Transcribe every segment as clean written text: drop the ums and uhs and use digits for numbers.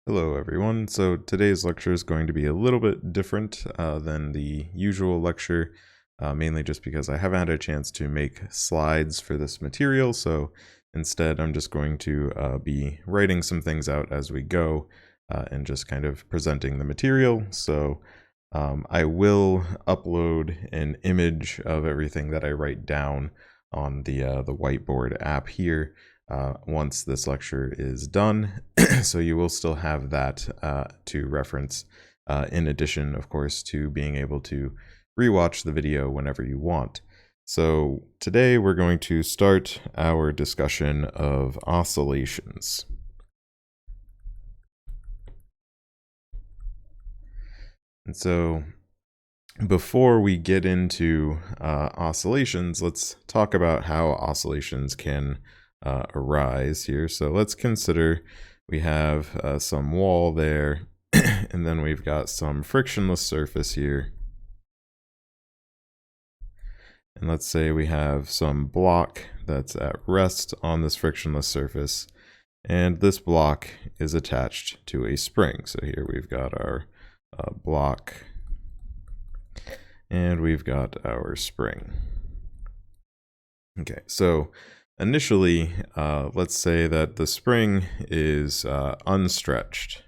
Hello everyone. So today's lecture is going to be a little bit different than the usual lecture, mainly just because I haven't had a chance to make slides for this material. So instead I'm just going to be writing some things out as we go and just kind of presenting the material. So I will upload an image of everything that I write down on the whiteboard app here once this lecture is done. So you will still have that to reference in addition, of course, to being able to rewatch the video whenever you want. So today we're going to start our discussion of oscillations. And so before we get into oscillations, let's talk about how oscillations can arise here. So let's consider we have some wall there, and then we've got some frictionless surface here. And let's say we have some block that's at rest on this frictionless surface, and this block is attached to a spring. So here we've got our block, and we've got our spring. Okay, so initially, let's say that the spring is unstretched.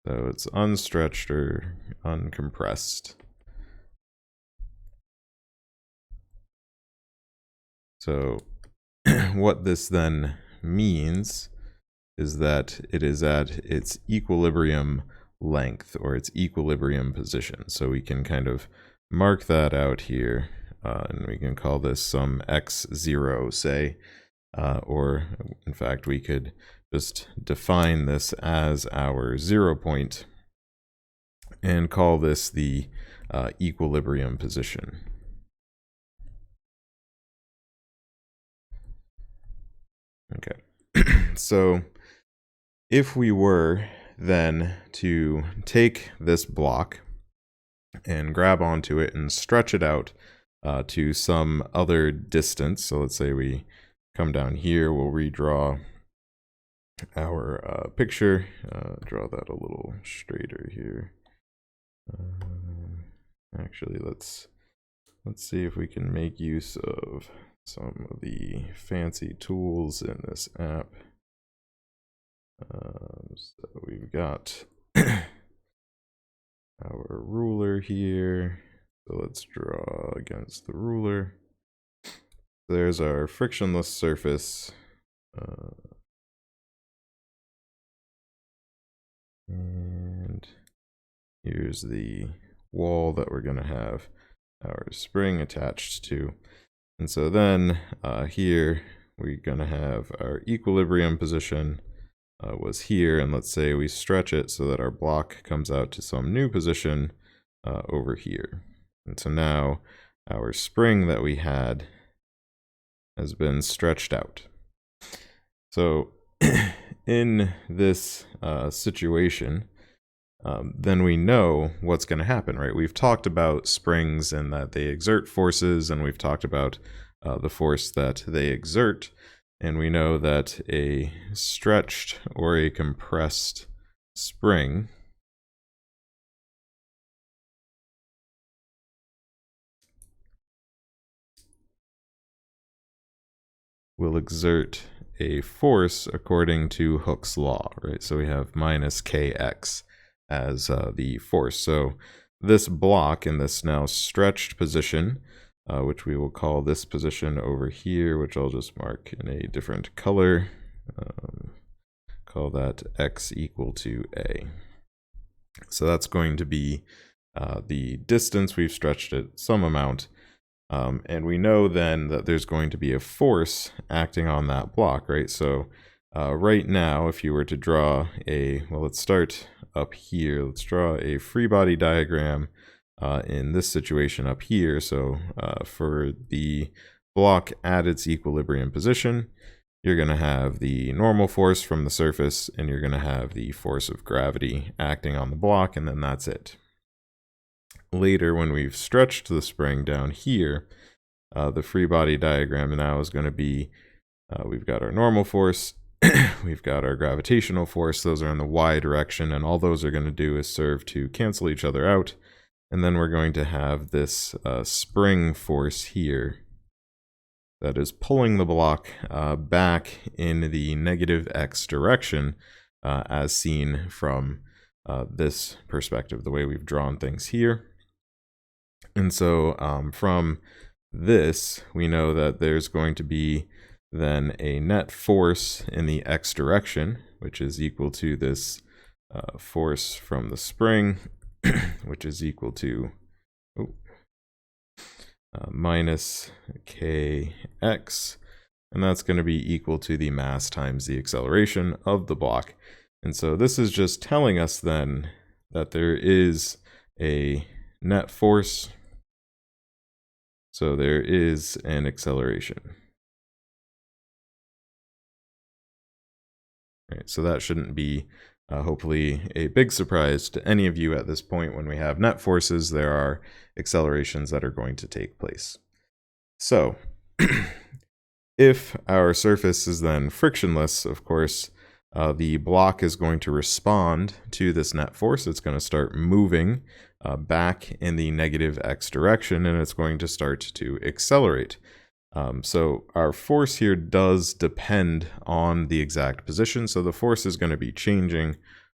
So it's unstretched or uncompressed. So what this then means is that it is at its equilibrium length or its equilibrium position. So we can kind of mark that out here, and we can call this some x0, say, or in fact we could just define this as our 0 point and call this the equilibrium position. Okay, so if we were then to take this block and grab onto it and stretch it out to some other distance, so let's say we come down here, we'll redraw our picture, draw that a little straighter here. Actually, let's see if we can make use of some of the fancy tools in this app. So we've got our ruler here. So let's draw against the ruler. There's our frictionless surface. And here's the wall that we're going to have our spring attached to. And so then here we're going to have our equilibrium position was here, and let's say we stretch it so that our block comes out to some new position over here. And so now our spring that we had has been stretched out. So in this situation, then we know what's going to happen, right? We've talked about springs and that they exert forces, and we've talked about the force that they exert. And we know that a stretched or a compressed spring will exert a force according to Hooke's law, right? So we have minus kx as the force. So this block in this now stretched position, which we will call this position over here, which I'll just mark in a different color, call that x equal to a. So that's going to be the distance. We've stretched it some amount. And we know then that there's going to be a force acting on that block, right? So right now, if you were to draw well, let's start up here. Let's draw a free body diagram in this situation up here. So for the block at its equilibrium position, you're going to have the normal force from the surface, and you're going to have the force of gravity acting on the block, and then that's it. Later, when we've stretched the spring down here, the free body diagram now is going to be, we've got our normal force, we've got our gravitational force. Those are in the y direction, and all those are going to do is serve to cancel each other out. And then we're going to have this spring force here that is pulling the block back in the negative x direction, as seen from this perspective, the way we've drawn things here. And so from this, we know that there's going to be then a net force in the x direction, which is equal to this force from the spring, which is equal to minus kx, and that's going to be equal to the mass times the acceleration of the block. And so this is just telling us then that there is a net force, so there is an acceleration. Right, so that shouldn't be hopefully a big surprise to any of you at this point. When we have net forces, there are accelerations that are going to take place. So if our surface is then frictionless, of course, the block is going to respond to this net force. It's going to start moving back in the negative x direction, and it's going to start to accelerate. So our force here does depend on the exact position. So the force is going to be changing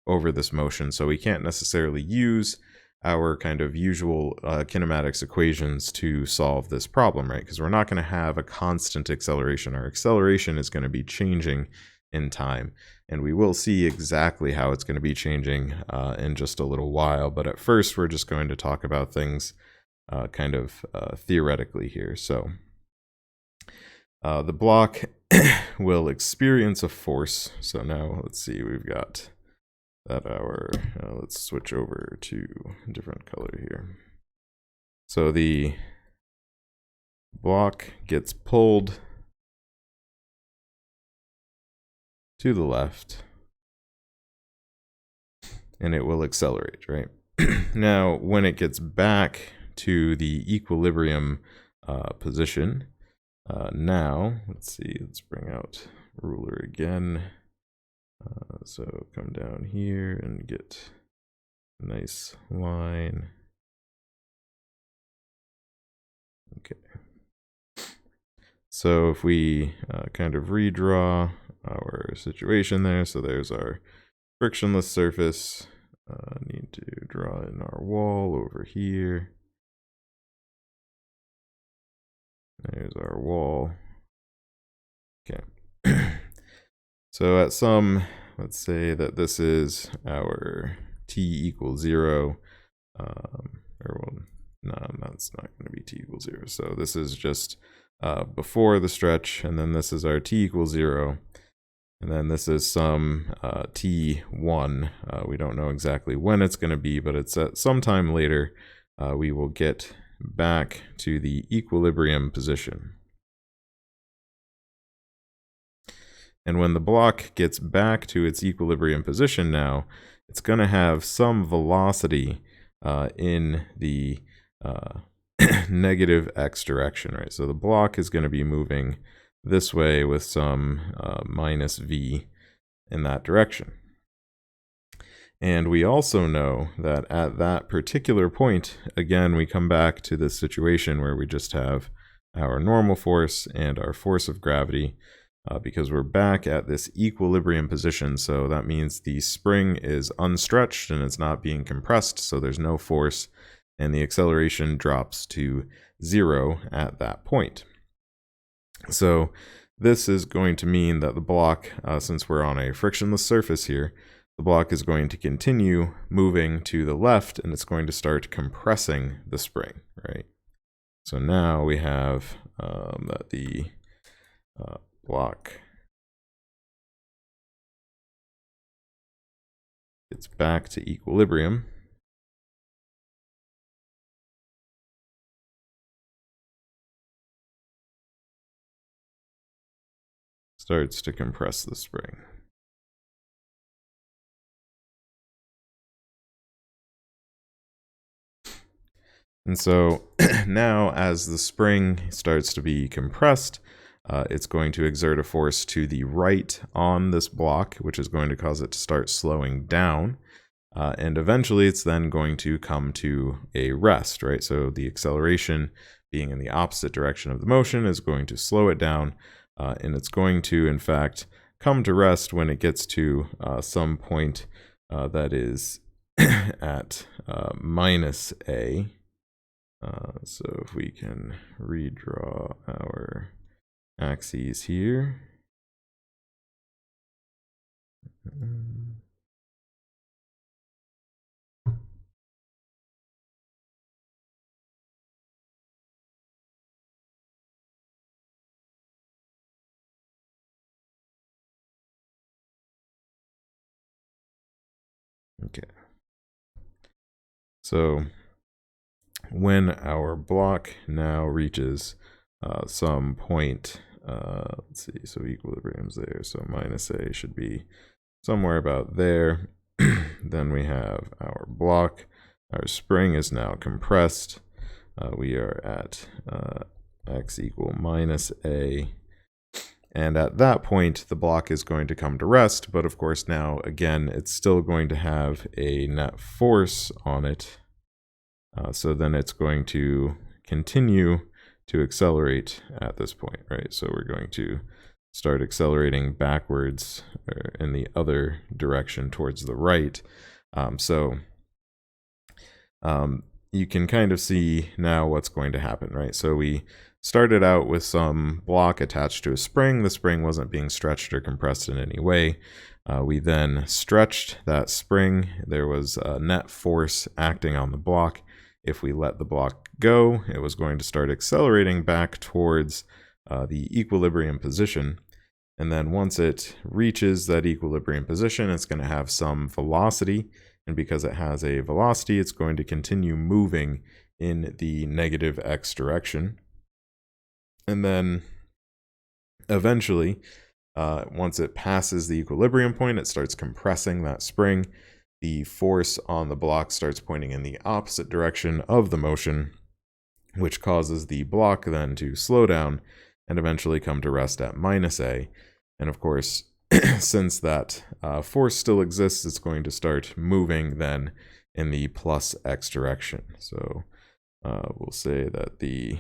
over this motion. So we can't necessarily use our kind of usual kinematics equations to solve this problem, right? Because we're not going to have a constant acceleration. Our acceleration is going to be changing in time. And we will see exactly how it's going to be changing in just a little while. But at first, we're just going to talk about things kind of theoretically here. So the block will experience a force. So now let's see, we've got that let's switch over to a different color here. So the block gets pulled to the left and it will accelerate, right? Now, when it gets back to the equilibrium position, now, let's see, let's bring out ruler again. So come down here and get a nice line. Okay. So if we kind of redraw our situation there, so there's our frictionless surface. Need to draw in our wall over here. There's our wall. Okay. So at some, let's say that this is our t equals 0. No, that's not going to be t equals 0. So this is just before the stretch, and then this is our t equals 0. And then this is some t1. We don't know exactly when it's going to be, but it's at some time later we will get back to the equilibrium position. And when the block gets back to its equilibrium position now, it's going to have some velocity in the negative x direction, right? So the block is going to be moving this way with some minus v in that direction. And we also know that at that particular point, again, we come back to this situation where we just have our normal force and our force of gravity, because we're back at this equilibrium position. So that means the spring is unstretched and it's not being compressed, so there's no force, and the acceleration drops to 0 at that point. So this is going to mean that the block, since we're on a frictionless surface here, the block is going to continue moving to the left, and it's going to start compressing the spring, right? So now we have that the block gets back to equilibrium. Starts to compress the spring. And so now as the spring starts to be compressed, it's going to exert a force to the right on this block, which is going to cause it to start slowing down. And eventually it's then going to come to a rest, right? So the acceleration being in the opposite direction of the motion is going to slow it down, and it's going to, in fact, come to rest when it gets to some point that is at minus a. So if we can redraw our axes here. Okay. So when our block now reaches some point, let's see, so equilibrium's there, so minus a should be somewhere about there. Then we have our block. Our spring is now compressed. We are at x equal minus a. And at that point, the block is going to come to rest. But of course, now, again, it's still going to have a net force on it. So then it's going to continue to accelerate at this point, right? So we're going to start accelerating backwards in the other direction towards the right. You can kind of see now what's going to happen, right? So we started out with some block attached to a spring. The spring wasn't being stretched or compressed in any way. We then stretched that spring. There was a net force acting on the block. If we let the block go, it was going to start accelerating back towards the equilibrium position. And then once it reaches that equilibrium position, it's going to have some velocity. And because it has a velocity, it's going to continue moving in the negative x direction. And then eventually, once it passes the equilibrium point, it starts compressing that spring. The force on the block starts pointing in the opposite direction of the motion, which causes the block then to slow down and eventually come to rest at minus a. And of course, since that force still exists, it's going to start moving then in the plus x direction. So we'll say that the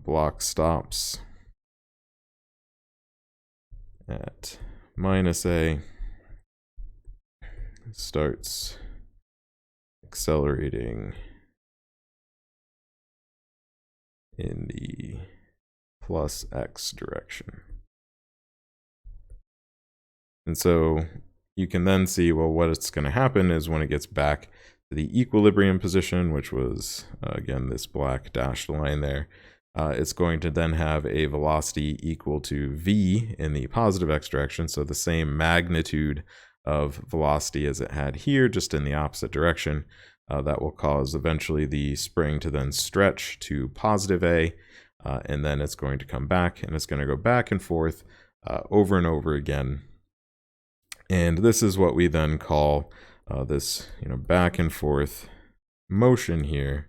block stops at minus a, starts accelerating in the plus x direction. And so you can then see, well, what's going to happen is when it gets back to the equilibrium position, which was, again, this black dashed line there, it's going to then have a velocity equal to v in the positive x direction, so the same magnitude of velocity as it had here, just in the opposite direction. That will cause eventually the spring to then stretch to positive a, and then it's going to come back, and it's going to go back and forth over and over again. And this is what we then call this, back and forth motion here.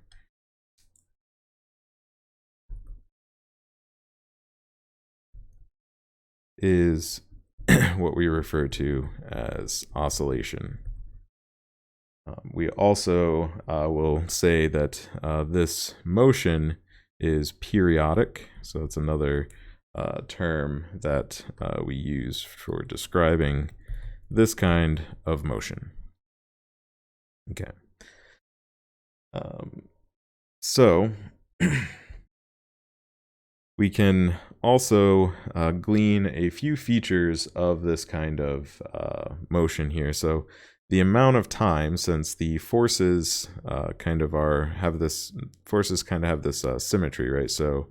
Is what we refer to as oscillation. We also will say that this motion is periodic. So it's another term that we use for describing this kind of motion. Okay. So we can also glean a few features of this kind of motion here. So the amount of time, since the forces kind of have this symmetry, right? So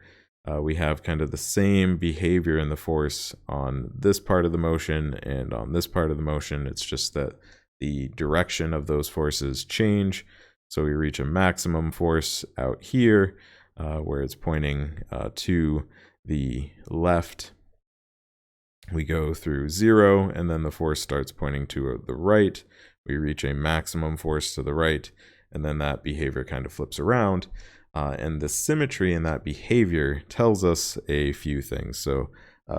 we have kind of the same behavior in the force on this part of the motion and on this part of the motion. It's just that the direction of those forces change. So we reach a maximum force out here where it's pointing to the left. We go through 0, and then the force starts pointing to the right. We reach a maximum force to the right, and then that behavior kind of flips around. And the symmetry in that behavior tells us a few things. So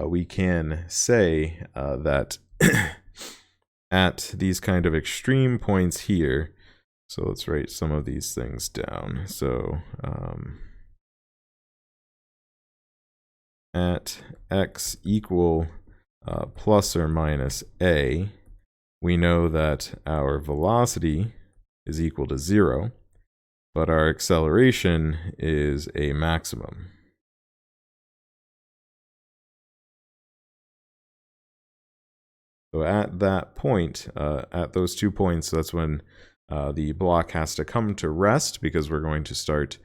we can say that at these kind of extreme points here, so let's write some of these things down. So at x equal plus or minus a, we know that our velocity is equal to 0, but our acceleration is a maximum. So at that point, at those 2 points, that's when the block has to come to rest, because we're going to start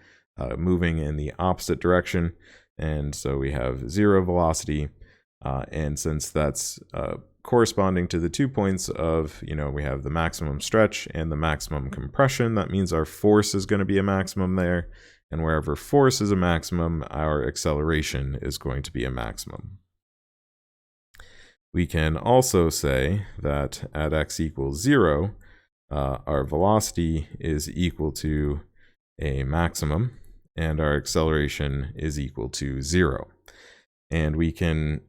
moving in the opposite direction. And so we have 0 velocity, and since that's corresponding to the 2 points of, we have the maximum stretch and the maximum compression, that means our force is going to be a maximum there. And wherever force is a maximum, our acceleration is going to be a maximum. We can also say that at x equals 0, our velocity is equal to a maximum, and our acceleration is equal to 0. And we can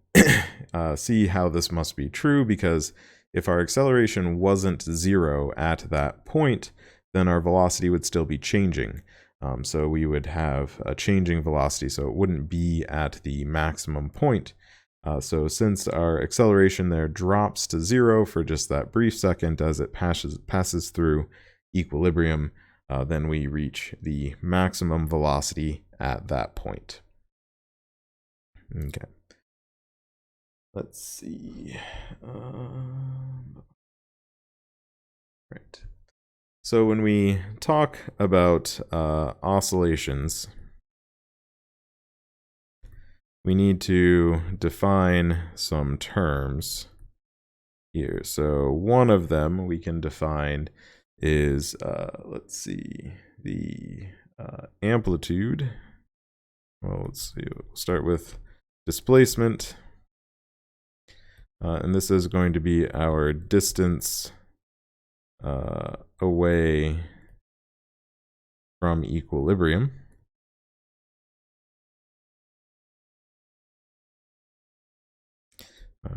see how this must be true, because if our acceleration wasn't 0 at that point, then our velocity would still be changing. So we would have a changing velocity, so it wouldn't be at the maximum point. So since our acceleration there drops to 0 for just that brief second as it passes through equilibrium, then we reach the maximum velocity at that point. Okay. Let's see. Right. So when we talk about oscillations, we need to define some terms here. So one of them we can define is, let's see, the amplitude. Well, let's see, we'll start with displacement. And this is going to be our distance away from equilibrium.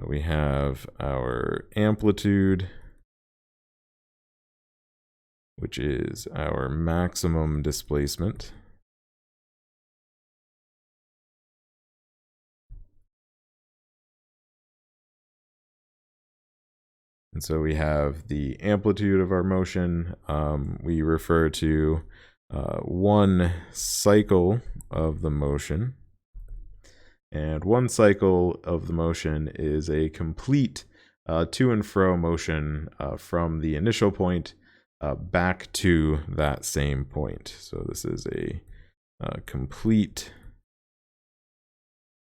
We have our amplitude, which is our maximum displacement. And so we have the amplitude of our motion. We refer to one cycle of the motion. And one cycle of the motion is a complete to and fro motion from the initial point back to that same point. So this is a complete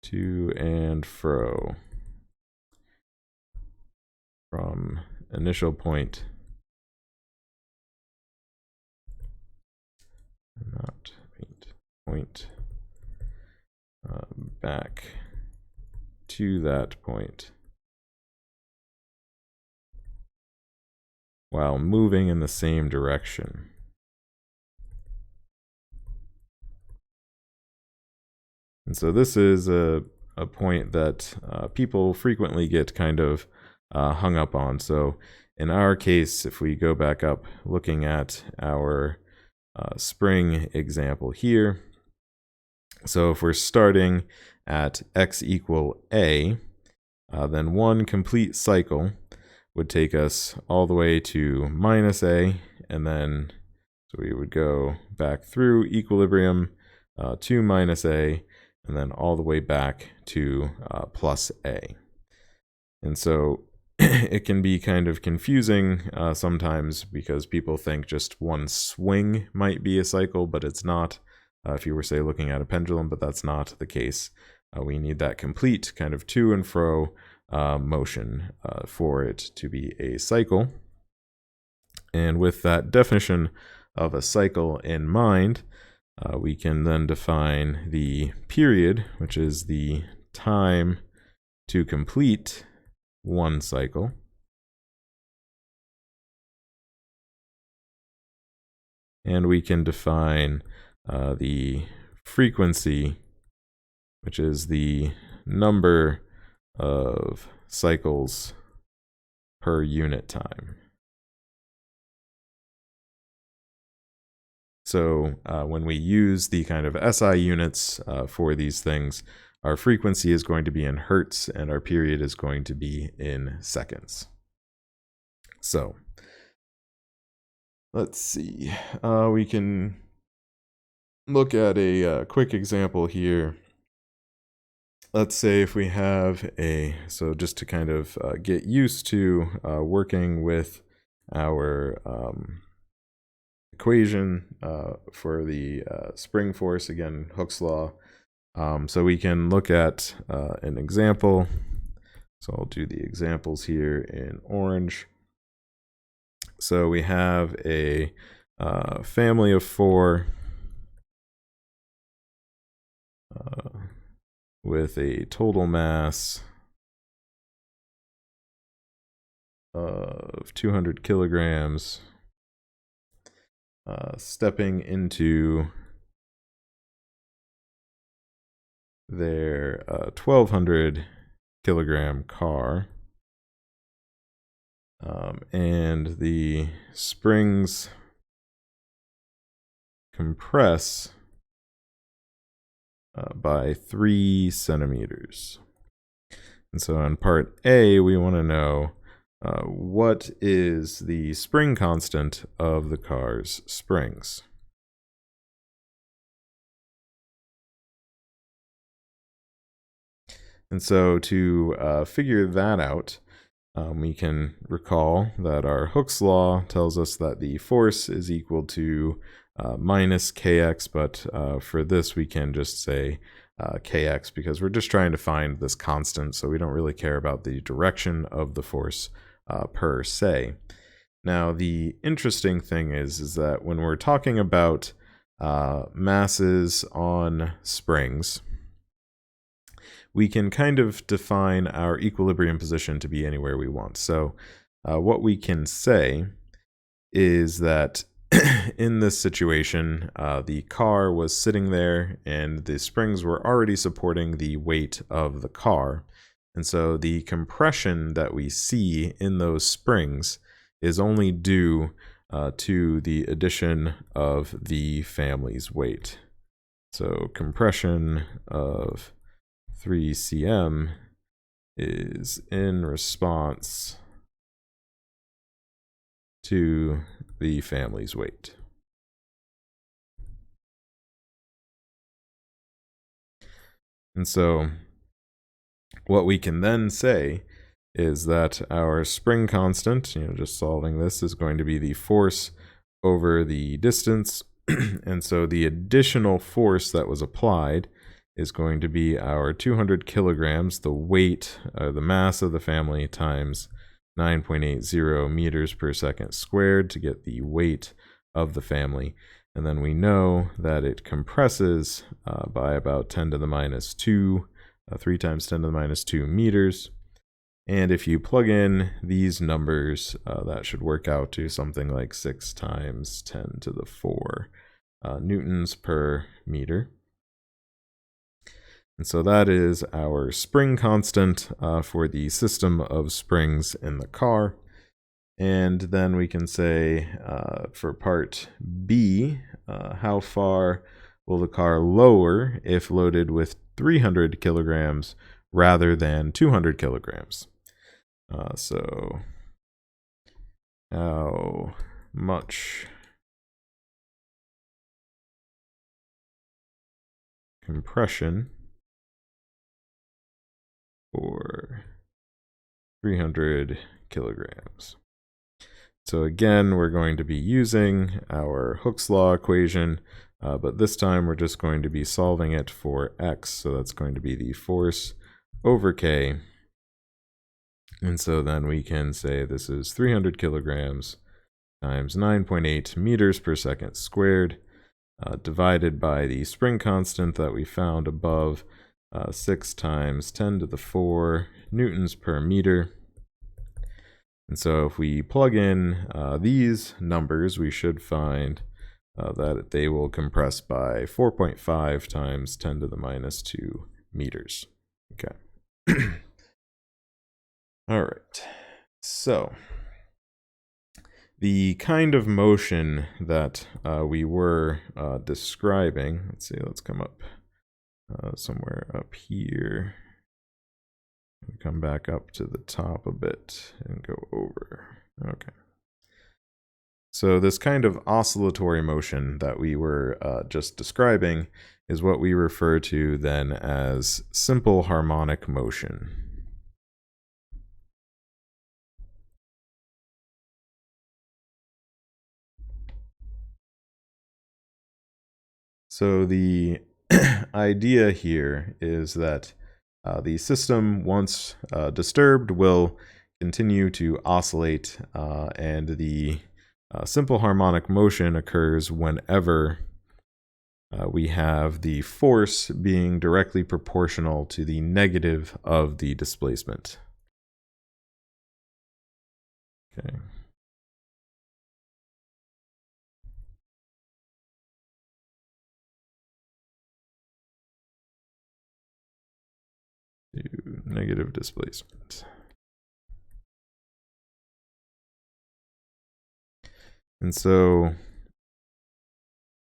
to and fro from initial point, not point, back to that point while moving in the same direction. And so this is a point that people frequently get kind of hung up on. So in our case, if we go back up looking at our spring example here, so if we're starting at x equal a, then one complete cycle would take us all the way to minus a, and then so we would go back through equilibrium to minus a, and then all the way back to plus a. And so it can be kind of confusing sometimes, because people think just one swing might be a cycle, but it's not. If you were, say, looking at a pendulum, but that's not the case. We need that complete kind of to and fro motion for it to be a cycle. And with that definition of a cycle in mind, we can then define the period, which is the time to complete one cycle. And we can define the frequency, which is the number of cycles per unit time. So when we use the kind of SI units for these things, our frequency is going to be in hertz and our period is going to be in seconds. So let's see. We can look at a quick example here. Let's say if we have so just to kind of get used to working with our equation for the spring force, again, Hooke's law. So we can look at an example. So I'll do the examples here in orange. So we have a family of 4 with a total mass of 200 kilograms stepping into their 1,200 kilogram car, and the springs compress by 3 centimeters. And so in part A, we want to know what is the spring constant of the car's springs. And so to figure that out, we can recall that our Hooke's law tells us that the force is equal to minus kx, but for this we can just say kx because we're just trying to find this constant, so we don't really care about the direction of the force per se. Now the interesting thing is that when we're talking about masses on springs, we can kind of define our equilibrium position to be anywhere we want. So what we can say is that in this situation, the car was sitting there and the springs were already supporting the weight of the car. And so the compression that we see in those springs is only due to the addition of the family's weight. So compression of 3 cm is in response to the family's weight. And so what we can then say is that our spring constant, just solving this, is going to be the force over the distance. And so the additional force that was applied is going to be our 200 kilograms, the weight, the mass of the family, times 9.80 meters per second squared to get the weight of the family. And then we know that it compresses by about 10 to the minus 2, 3 times 10 to the minus 2 meters. And if you plug in these numbers, that should work out to something like 6 times 10 to the 4 newtons per meter. And so that is our spring constant for the system of springs in the car. And then we can say for part B, how far will the car lower if loaded with 300 kilograms rather than 200 kilograms? So how much compression for 300 kilograms. So again, we're going to be using our Hooke's law equation, but this time we're just going to be solving it for x. So that's going to be the force over k. And so then we can say this is 300 kilograms times 9.8 meters per second squared, divided by the spring constant that we found above, 6 times 10 to the 4 newtons per meter. And so if we plug in these numbers, we should find that they will compress by 4.5 times 10 to the minus 2 meters. Okay. All right, so the kind of motion that we were describing, let's come up somewhere up here, and come back up to the top a bit and go over. Okay. So this kind of oscillatory motion that we were just describing is what we refer to then as simple harmonic motion. So the idea here is that the system, once disturbed, will continue to oscillate, and the simple harmonic motion occurs whenever we have the force being directly proportional to the negative of the displacement. Okay. To negative displacement. And so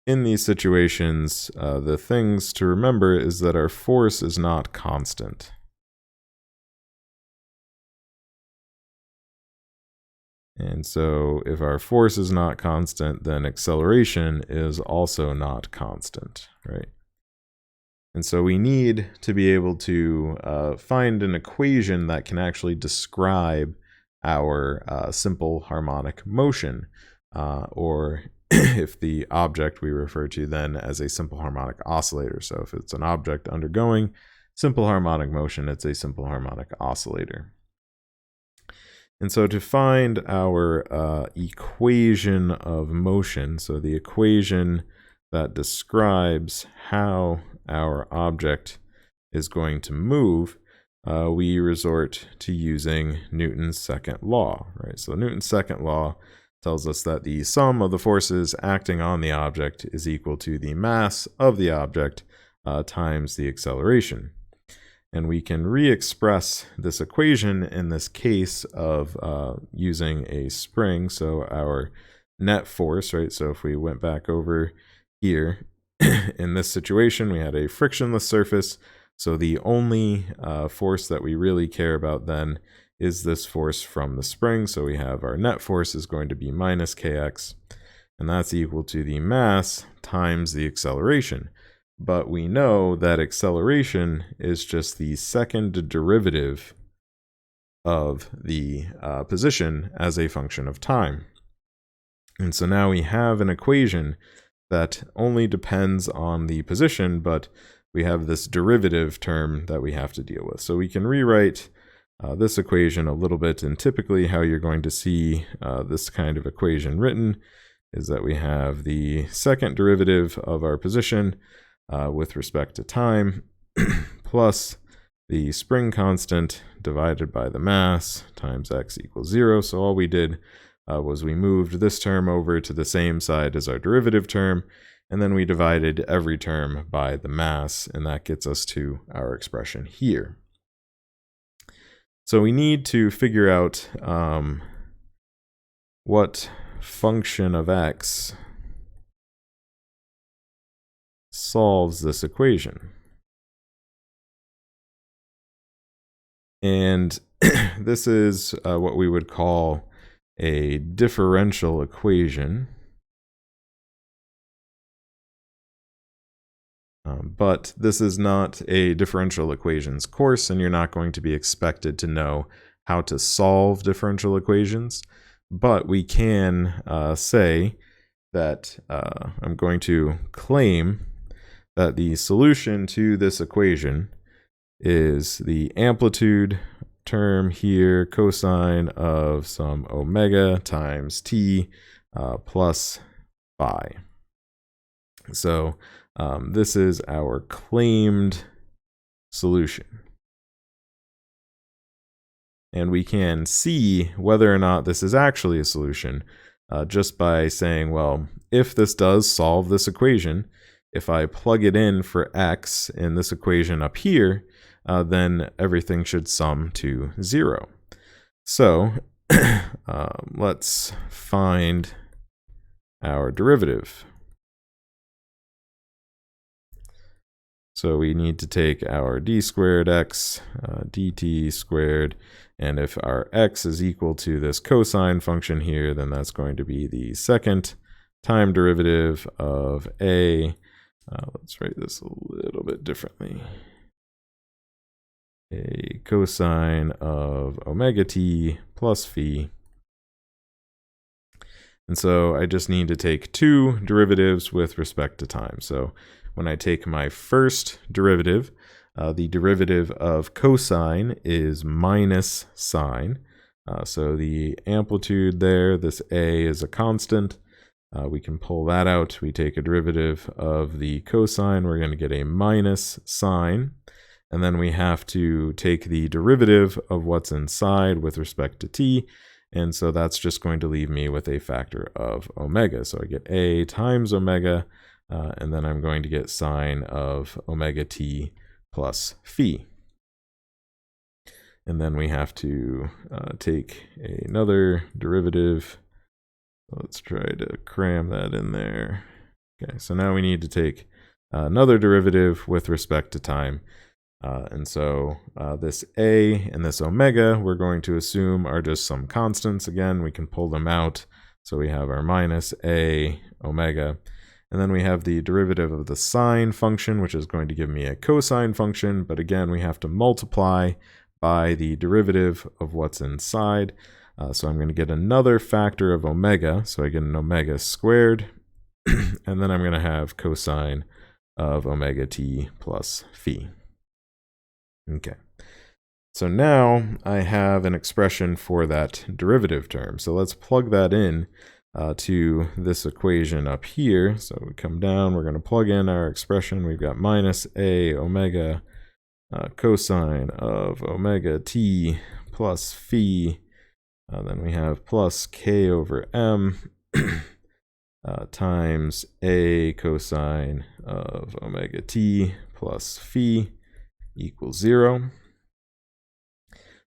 in these situations, the things to remember is that our force is not constant. And so if our force is not constant, then acceleration is also not constant, right? And so we need to be able to find an equation that can actually describe our simple harmonic motion, or if the object we refer to then as a simple harmonic oscillator. So if it's an object undergoing simple harmonic motion, it's a simple harmonic oscillator. And so to find our equation of motion, so the equation that describes how our object is going to move, we resort to using Newton's second law, right? So Newton's second law tells us that the sum of the forces acting on the object is equal to the mass of the object times the acceleration. And we can re-express this equation in this case of using a spring. So our net force, right? So if we went back over here, in this situation, we had a frictionless surface. So the only force that we really care about then is this force from the spring. So we have our net force is going to be minus kx, and that's equal to the mass times the acceleration. But we know that acceleration is just the second derivative of the position as a function of time. And so now we have an equation that only depends on the position, but we have this derivative term that we have to deal with. So we can rewrite this equation a little bit, and typically how you're going to see this kind of equation written is that we have the second derivative of our position with respect to time plus the spring constant divided by the mass times x equals 0. So all we did was we moved this term over to the same side as our derivative term, and then we divided every term by the mass, and that gets us to our expression here. So we need to figure out what function of x solves this equation. And this is what we would call a differential equation. But this is not a differential equations course, and you're not going to be expected to know how to solve differential equations. But we can say that I'm going to claim that the solution to this equation is the amplitude term here, cosine of some omega times t plus phi. So this is our claimed solution. And we can see whether or not this is actually a solution just by saying, well, if this does solve this equation, if I plug it in for x in this equation up here, then everything should sum to 0. So let's find our derivative. So we need to take our d squared x dt squared, and if our x is equal to this cosine function here, then that's going to be the second time derivative of a, let's write this a little bit differently, a cosine of omega t plus phi. And so I just need to take two derivatives with respect to time. So when I take my first derivative, the derivative of cosine is minus sine. So the amplitude there, this a is a constant. We can pull that out. We take a derivative of the cosine. We're going to get a minus sine. And then we have to take the derivative of what's inside with respect to t. And so that's just going to leave me with a factor of omega. So I get a times omega, and then I'm going to get sine of omega t plus phi. And then we have to take another derivative. Let's try to cram that in there. Okay, so now we need to take another derivative with respect to time. And so this a and this omega, we're going to assume are just some constants. Again, we can pull them out. So we have our minus a omega. And then we have the derivative of the sine function, which is going to give me a cosine function. But again, we have to multiply by the derivative of what's inside. So I'm going to get another factor of omega. So I get an omega squared. And then I'm going to have cosine of omega t plus phi. Okay, so now I have an expression for that derivative term. So let's plug that in to this equation up here. So we come down, we're going to plug in our expression. We've got minus a omega cosine of omega t plus phi. Then we have plus k over m times a cosine of omega t plus phi equals 0.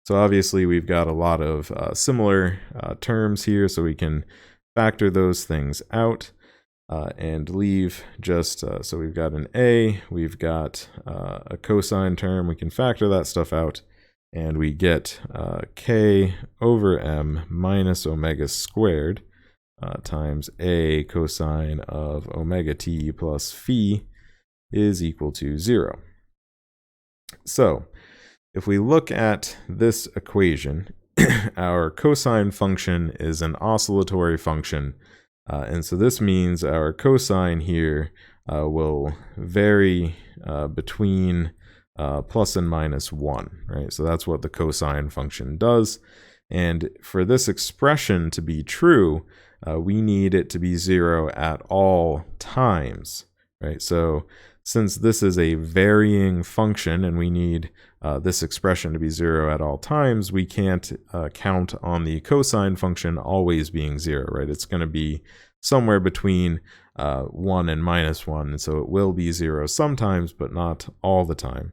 So obviously we've got a lot of similar terms here, so we can factor those things out and leave just, so we've got an a, we've got a cosine term, we can factor that stuff out, and we get k over m minus omega squared times a cosine of omega t plus phi is equal to 0. So if we look at this equation, our cosine function is an oscillatory function. And so this means our cosine here will vary between plus and minus 1, right? So that's what the cosine function does. And for this expression to be true, we need it to be 0 at all times, right? So since this is a varying function and we need this expression to be 0 at all times, we can't count on the cosine function always being 0, right? It's going to be somewhere between 1 and minus 1, and so it will be 0 sometimes, but not all the time.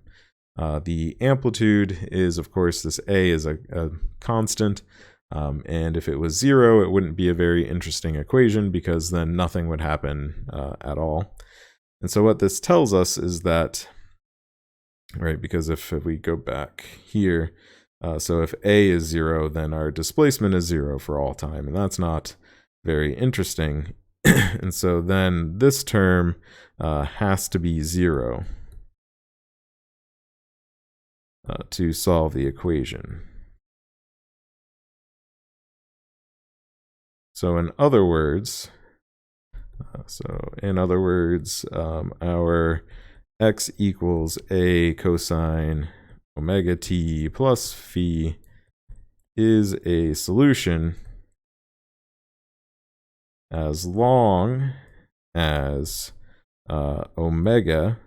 The amplitude is, of course, this a is a constant, and if it was 0, it wouldn't be a very interesting equation because then nothing would happen at all. And so what this tells us is that, right, because if we go back here, so if a is 0, then our displacement is 0 for all time, and that's not very interesting. And so then this term has to be 0 to solve the equation. So in other words, our x equals a cosine omega t plus phi is a solution as long as omega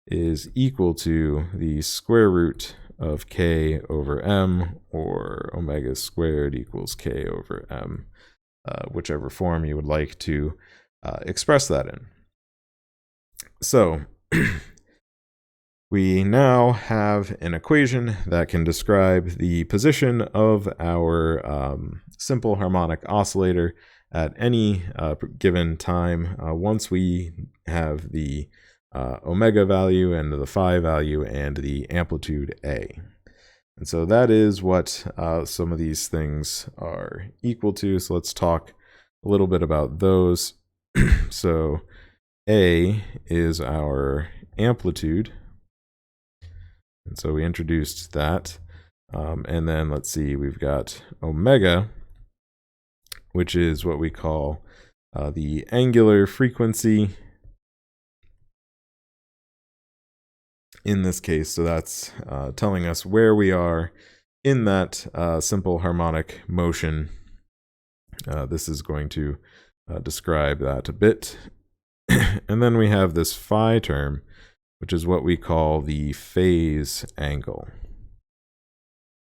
is equal to the square root of k over m, or omega squared equals k over m, whichever form you would like to express that in. So we now have an equation that can describe the position of our simple harmonic oscillator at any given time once we have the omega value and the phi value and the amplitude A. And so that is what some of these things are equal to. So let's talk a little bit about those. So A is our amplitude. And so we introduced that. And then let's see, we've got omega, which is what we call the angular frequency in this case. So that's telling us where we are in that simple harmonic motion. This is going to describe that a bit. And then we have this phi term, which is what we call the phase angle.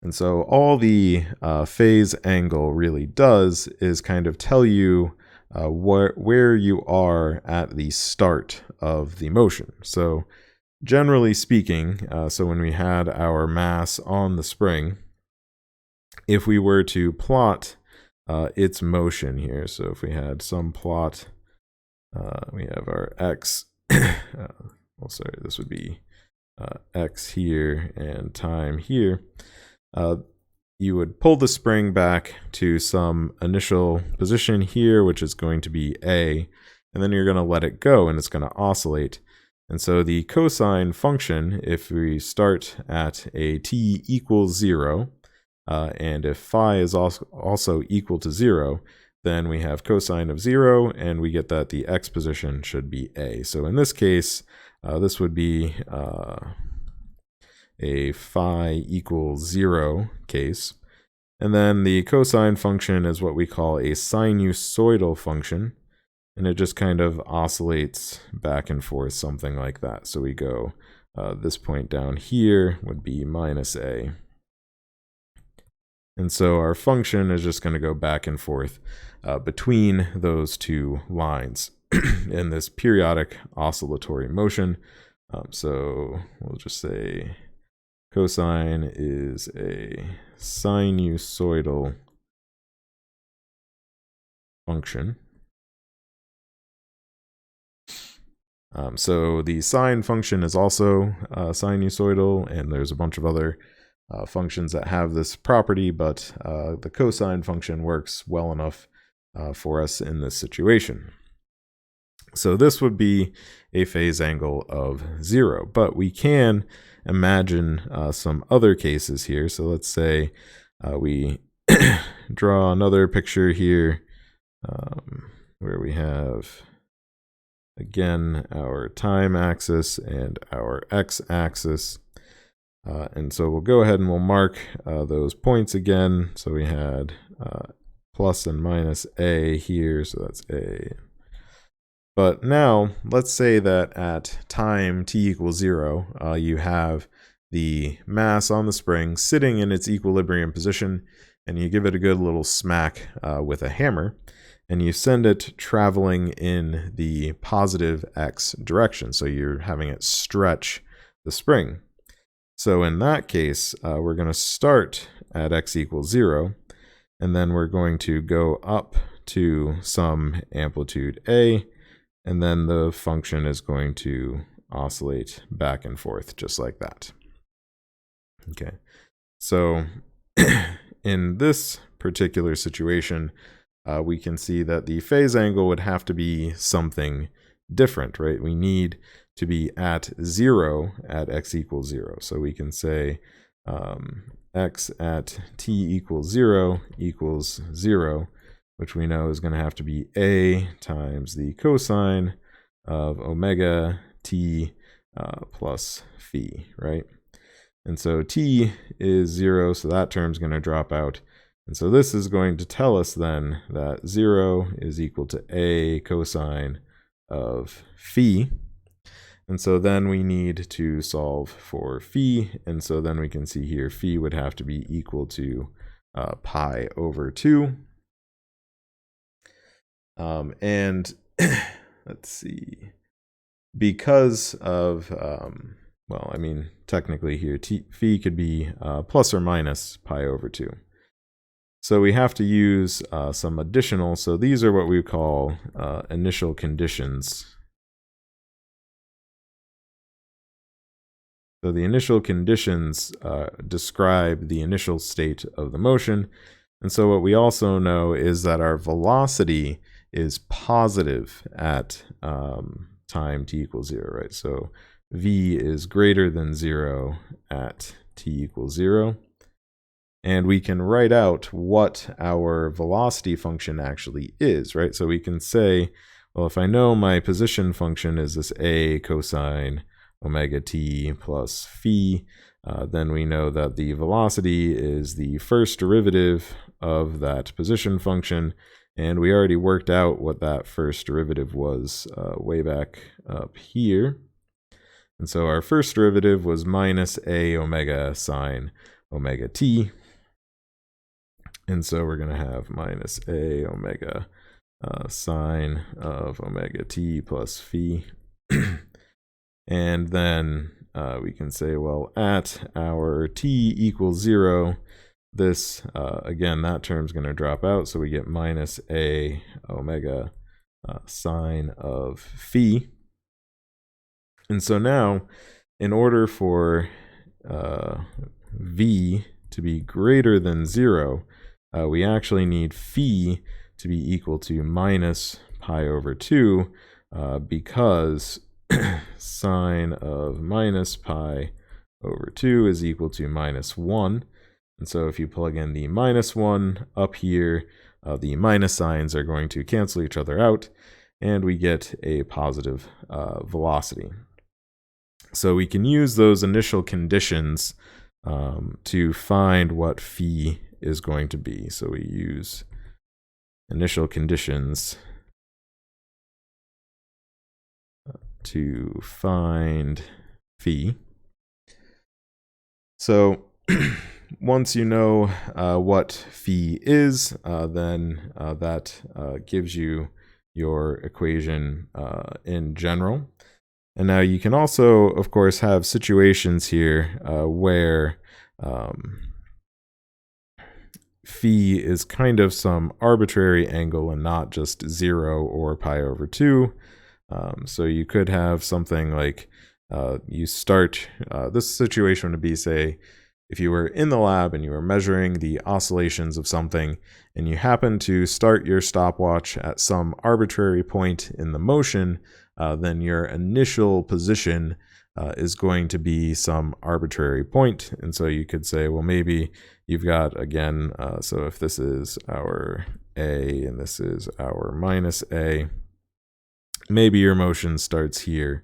And so all the phase angle really does is kind of tell you where you are at the start of the motion. So generally speaking, so when we had our mass on the spring, if we were to plot its motion here, so if we had some plot, we have our x, well, sorry, this would be x here and time here. You would pull the spring back to some initial position here, which is going to be A, and then you're going to let it go and it's going to oscillate. And so the cosine function, if we start at a t equals 0, and if phi is also equal to 0, then we have cosine of 0, and we get that the x position should be A. So in this case, this would be a phi equals 0 case. And then the cosine function is what we call a sinusoidal function, and it just kind of oscillates back and forth, something like that. So we go, this point down here would be minus A. And so our function is just going to go back and forth between those two lines in this periodic oscillatory motion. So we'll just say cosine is a sinusoidal function. So the sine function is also sinusoidal, and there's a bunch of other functions that have this property, but the cosine function works well enough for us in this situation. So this would be a phase angle of 0, but we can imagine some other cases here. So let's say we draw another picture here where we have, again, our time axis and our x-axis. And so we'll go ahead and we'll mark those points again. So we had plus and minus A here, so that's A. But now, let's say that at time t equals 0, you have the mass on the spring sitting in its equilibrium position, and you give it a good little smack with a hammer, and you send it traveling in the positive x direction. So you're having it stretch the spring. So in that case, we're going to start at x equals 0, and then we're going to go up to some amplitude A, and then the function is going to oscillate back and forth just like that. Okay, so in this particular situation, we can see that the phase angle would have to be something different, right? We need to be at 0 at x equals 0. So we can say x at t equals 0 equals 0, which we know is going to have to be A times the cosine of omega t plus phi, right? And so t is 0, so that term's going to drop out. And so this is going to tell us then that 0 is equal to A cosine of phi. And so then we need to solve for phi. And so then we can see here phi would have to be equal to pi over 2. And let's see, because of well, I mean, technically here, phi could be plus or minus pi over 2. So we have to use some additional, so these are what we call initial conditions. So the initial conditions describe the initial state of the motion. And so what we also know is that our velocity is positive at time t equals 0, right? So v is greater than 0 at t equals 0. And we can write out what our velocity function actually is, right? So we can say, well, if I know my position function is this a cosine omega t plus phi, then we know that the velocity is the first derivative of that position function, and we already worked out what that first derivative was way back up here. And so our first derivative was minus a omega sine omega t, and so we're going to have minus a omega sine of omega t plus phi. And then we can say, well, at our t equals 0, this, again, that term's going to drop out, so we get minus a omega sine of phi. And so now, in order for v to be greater than 0, we actually need phi to be equal to minus pi over 2, because sine of minus pi over 2 is equal to minus 1. And so if you plug in the minus 1 up here, the minus signs are going to cancel each other out, and we get a positive velocity. So we can use those initial conditions to find what phi is going to be. So we use initial conditions to find phi. So once you know what phi is, then that gives you your equation in general. And now you can also, of course, have situations here where phi is kind of some arbitrary angle and not just 0 or pi over 2. So you could have something like you start, this situation would be, say, if you were in the lab and you were measuring the oscillations of something and you happen to start your stopwatch at some arbitrary point in the motion, then your initial position is going to be some arbitrary point. And so you could say, well, maybe you've got, again, so if this is our A and this is our minus A, maybe your motion starts here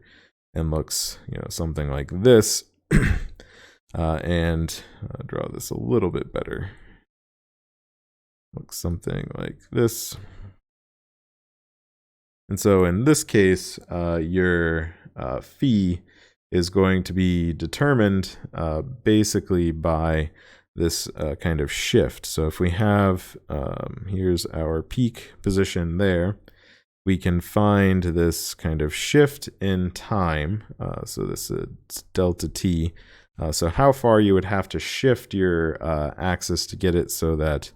and looks, something like this. And I'll draw this a little bit better. Looks something like this. And so in this case, your phi is going to be determined basically by this kind of shift. So if we have, here's our peak position there, we can find this kind of shift in time. So this is delta t. So how far you would have to shift your axis to get it so that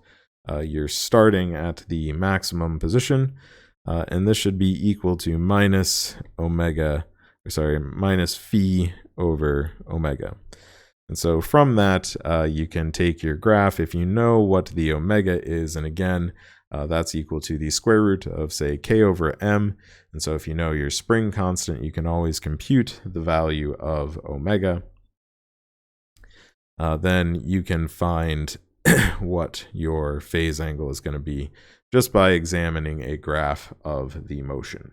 you're starting at the maximum position. And this should be equal to minus phi over omega. And so from that, you can take your graph if you know what the omega is. And again, that's equal to the square root of, say, k over m. And so if you know your spring constant, you can always compute the value of omega. Then you can find what your phase angle is going to be just by examining a graph of the motion.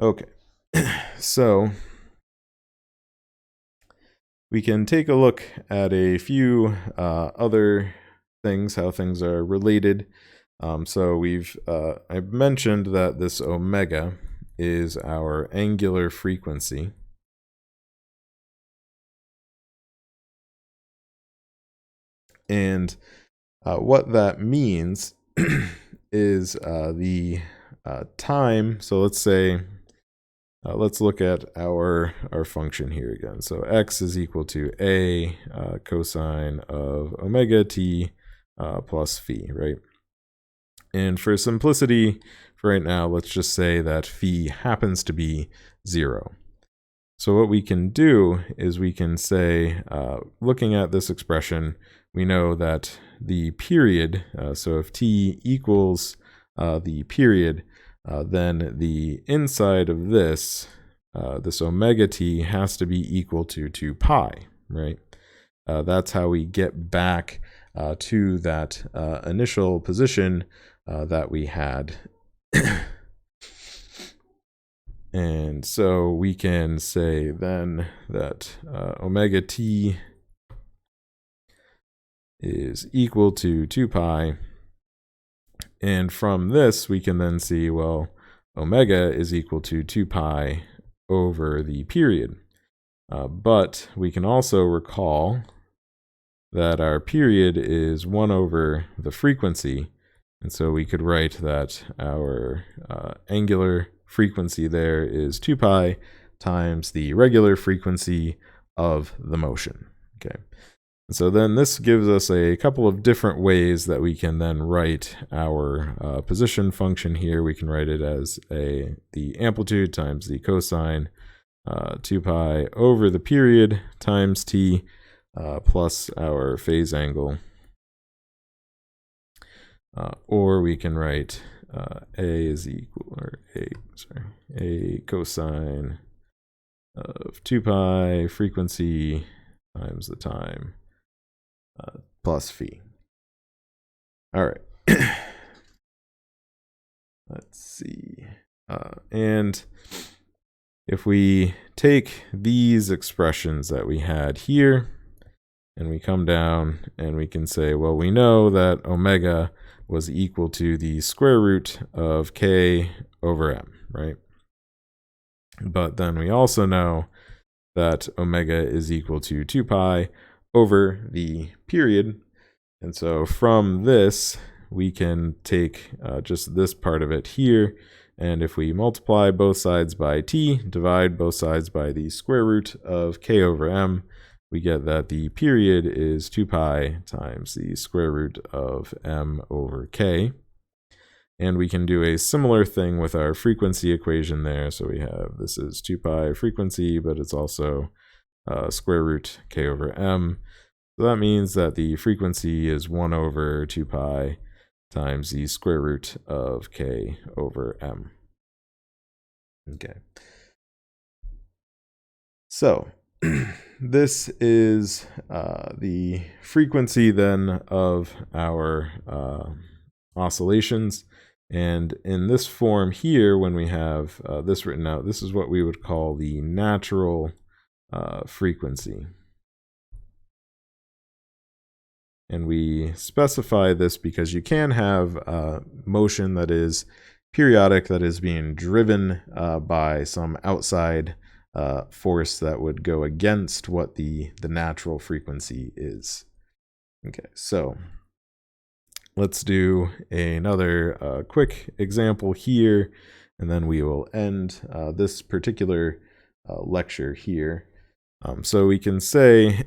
Okay, so we can take a look at a few other things, how things are related. So I've mentioned that this omega is our angular frequency. And what that means is the time. So let's say let's look at our function here again. So x is equal to a cosine of omega t plus phi, right? And for simplicity, for right now, let's just say that phi happens to be 0. So what we can do is we can say, looking at this expression, we know that the period, so if t equals the period, then the inside of this, this omega t has to be equal to 2 pi, right? That's how we get back to that initial position that we had. And so we can say then that omega t is equal to 2 pi. And from this, we can then see, well, omega is equal to 2 pi over the period. But we can also recall that our period is 1 over the frequency. And so we could write that our angular frequency there is 2 pi times the regular frequency of the motion. Okay. So then this gives us a couple of different ways that we can then write our position function here. We can write it as the amplitude times the cosine 2 pi over the period times t plus our phase angle. Or we can write a is equal, or a cosine of 2 pi frequency times the time plus phi. All right. Let's see. And if we take these expressions that we had here and we come down and we can say, well, we know that omega was equal to the square root of k over m, right? But then we also know that omega is equal to 2 pi over the period. And so from this, we can take just this part of it here. And if we multiply both sides by t, divide both sides by the square root of k over m, we get that the period is 2 pi times the square root of m over k. And we can do a similar thing with our frequency equation there. So we have, this is 2 pi frequency, but it's also square root k over m. So that means that the frequency is 1 over 2 pi times the square root of k over m. Okay. So this is the frequency then of our oscillations. And in this form here, when we have this written out, this is what we would call the natural frequency. And we specify this because you can have motion that is periodic, that is being driven by some outside force that would go against what the natural frequency is. Okay, so let's do another quick example here, and then we will end this particular lecture here. So we can say,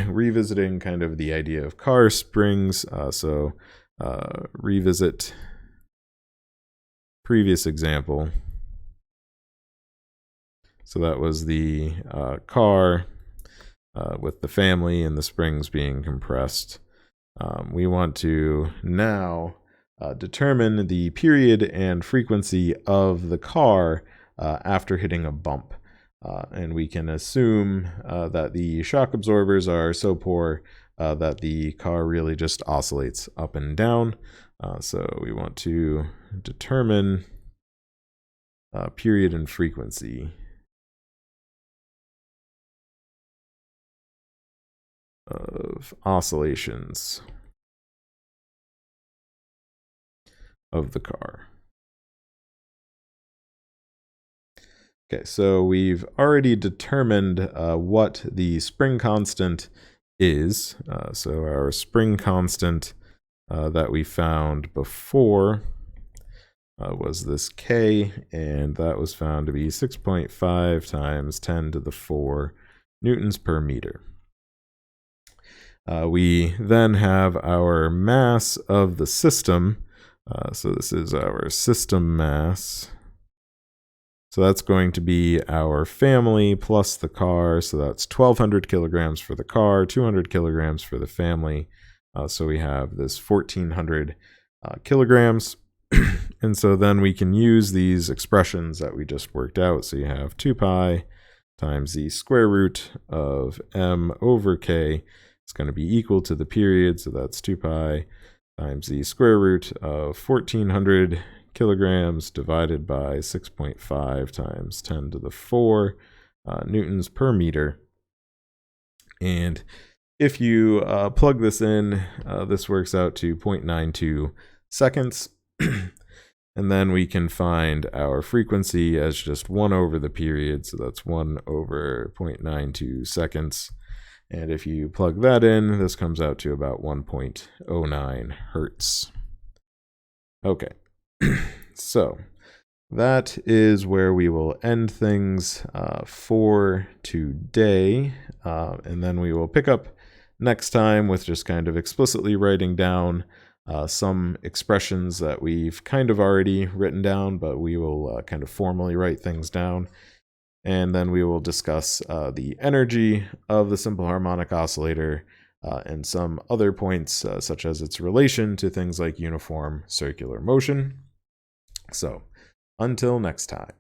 revisiting kind of the idea of car springs, revisit previous example. So that was the car with the family and the springs being compressed. We want to now determine the period and frequency of the car after hitting a bump. And we can assume that the shock absorbers are so poor that the car really just oscillates up and down. So we want to determine period and frequency of oscillations of the car. Okay, so we've already determined what the spring constant is. So our spring constant that we found before was this K, and that was found to be 6.5 times 10 to the 4 newtons per meter. We then have our mass of the system. So this is our system mass. So that's going to be our family plus the car. So that's 1,200 kilograms for the car, 200 kilograms for the family. So we have this 1,400 kilograms. And so then we can use these expressions that we just worked out. So you have 2 pi times the square root of m over k. It's going to be equal to the period. So that's 2 pi times the square root of 1,400 kilograms divided by 6.5 times 10 to the 4 newtons per meter. And if you plug this in, this works out to 0.92 seconds. And then we can find our frequency as just 1 over the period. So that's 1 over 0.92 seconds. And if you plug that in, this comes out to about 1.09 hertz. Okay, so that is where we will end things for today. And then we will pick up next time with just kind of explicitly writing down some expressions that we've kind of already written down, but we will kind of formally write things down. And then we will discuss the energy of the simple harmonic oscillator and some other points, such as its relation to things like uniform circular motion. So, until next time.